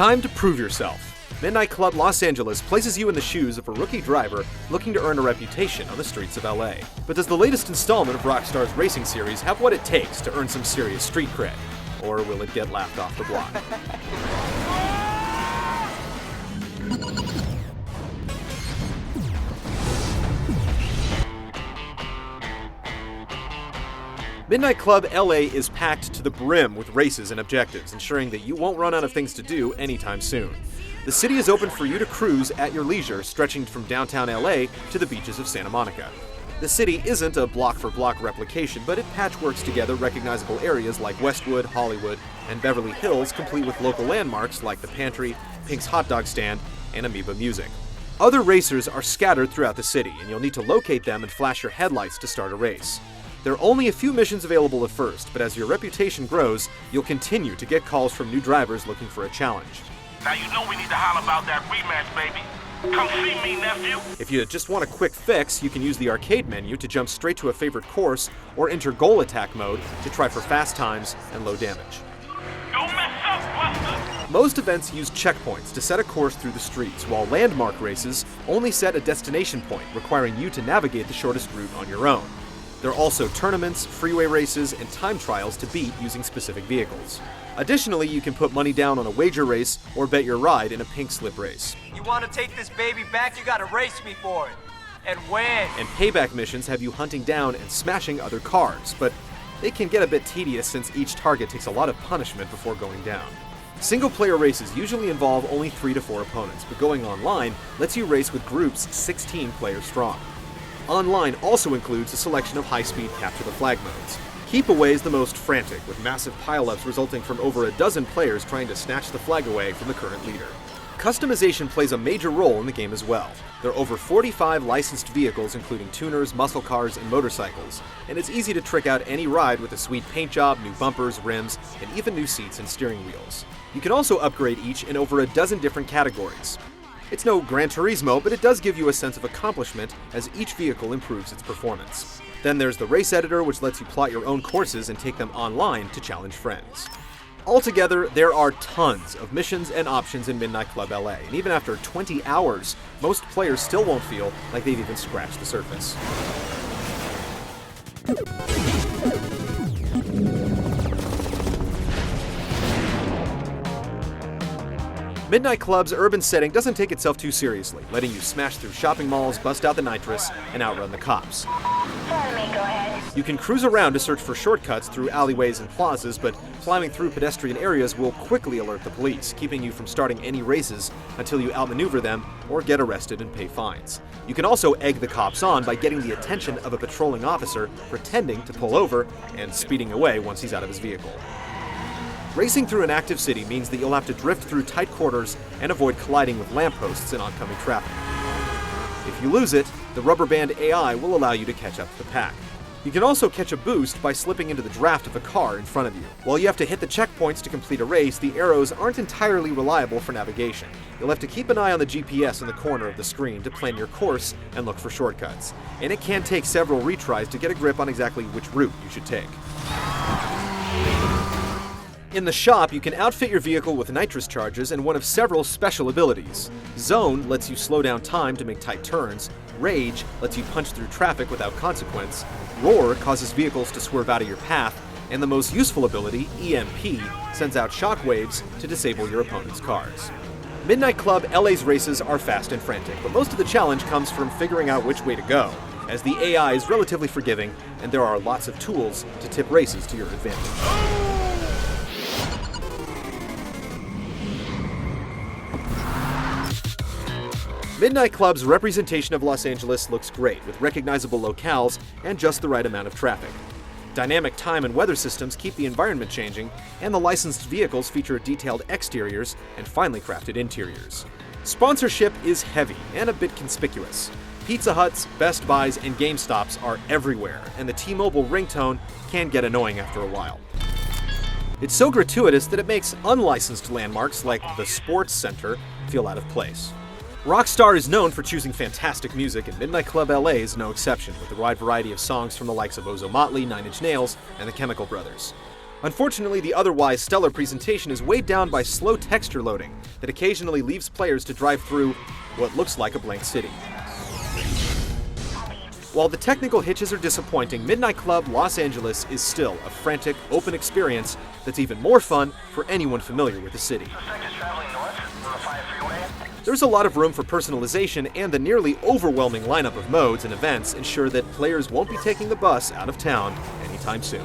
time to prove yourself. Midnight Club Los Angeles places you in the shoes of a rookie driver looking to earn a reputation on the streets of LA. But does the latest installment of Rockstar's racing series have what it takes to earn some serious street cred? Or will it get laughed off the block? Midnight Club LA is packed to the brim with races and objectives, ensuring that you won't run out of things to do anytime soon. The city is open for you to cruise at your leisure, stretching from downtown LA to the beaches of Santa Monica. The city isn't a block-for-block replication, but it patchworks together recognizable areas like Westwood, Hollywood, and Beverly Hills, complete with local landmarks like the Pantry, Pink's Hot Dog Stand, and Amoeba Music. Other racers are scattered throughout the city, and you'll need to locate them and flash your headlights to start a race. There are only a few missions available at first, but as your reputation grows, you'll continue to get calls from new drivers looking for a challenge. Now you know we need to holler about that rematch, baby. Come see me, nephew. If you just want a quick fix, you can use the arcade menu to jump straight to a favorite course or enter goal attack mode to try for fast times and low damage. Don't mess up, Buster. Most events use checkpoints to set a course through the streets, while landmark races only set a destination point, requiring you to navigate the shortest route on your own. There are also tournaments, freeway races, and time trials to beat using specific vehicles. Additionally, you can put money down on a wager race or bet your ride in a pink slip race. You want to take this baby back, you gotta race me for it. And win. And payback missions have you hunting down and smashing other cars, but they can get a bit tedious since each target takes a lot of punishment before going down. Single-player races usually involve only 3 to 4 opponents, but going online lets you race with groups 16 players strong. Online also includes a selection of high-speed capture-the-flag modes. Keep Away is the most frantic, with massive pileups resulting from over a dozen players trying to snatch the flag away from the current leader. Customization plays a major role in the game as well. There are over 45 licensed vehicles, including tuners, muscle cars, and motorcycles, and it's easy to trick out any ride with a sweet paint job, new bumpers, rims, and even new seats and steering wheels. You can also upgrade each in over a dozen different categories. It's no Gran Turismo, but it does give you a sense of accomplishment as each vehicle improves its performance. Then there's the race editor, which lets you plot your own courses and take them online to challenge friends. Altogether, there are tons of missions and options in Midnight Club LA, and even after 20 hours, most players still won't feel like they've even scratched the surface. Midnight Club's urban setting doesn't take itself too seriously, letting you smash through shopping malls, bust out the nitrous, and outrun the cops. You can cruise around to search for shortcuts through alleyways and plazas, but climbing through pedestrian areas will quickly alert the police, keeping you from starting any races until you outmaneuver them or get arrested and pay fines. You can also egg the cops on by getting the attention of a patrolling officer, pretending to pull over, and speeding away once he's out of his vehicle. Racing through an active city means that you'll have to drift through tight quarters and avoid colliding with lampposts and oncoming traffic. If you lose it, the rubber band AI will allow you to catch up to the pack. You can also catch a boost by slipping into the draft of a car in front of you. While you have to hit the checkpoints to complete a race, the arrows aren't entirely reliable for navigation. You'll have to keep an eye on the GPS in the corner of the screen to plan your course and look for shortcuts. And it can take several retries to get a grip on exactly which route you should take. In the shop, you can outfit your vehicle with nitrous charges and one of several special abilities. Zone lets you slow down time to make tight turns. Rage lets you punch through traffic without consequence. Roar causes vehicles to swerve out of your path. And the most useful ability, EMP, sends out shockwaves to disable your opponent's cars. Midnight Club LA's races are fast and frantic, but most of the challenge comes from figuring out which way to go, as the AI is relatively forgiving and there are lots of tools to tip races to your advantage. Midnight Club's representation of Los Angeles looks great, with recognizable locales and just the right amount of traffic. Dynamic time and weather systems keep the environment changing, and the licensed vehicles feature detailed exteriors and finely crafted interiors. Sponsorship is heavy and a bit conspicuous. Pizza Huts, Best Buys, and GameStops are everywhere, and the T-Mobile ringtone can get annoying after a while. It's so gratuitous that it makes unlicensed landmarks like the Sports Center feel out of place. Rockstar is known for choosing fantastic music, and Midnight Club LA is no exception, with a wide variety of songs from the likes of Ozomatli, Nine Inch Nails, and the Chemical Brothers. Unfortunately, the otherwise stellar presentation is weighed down by slow texture loading, that occasionally leaves players to drive through what looks like a blank city. While the technical hitches are disappointing, Midnight Club Los Angeles is still a frantic, open experience that's even more fun for anyone familiar with the city. There's a lot of room for personalization, and the nearly overwhelming lineup of modes and events ensure that players won't be taking the bus out of town anytime soon.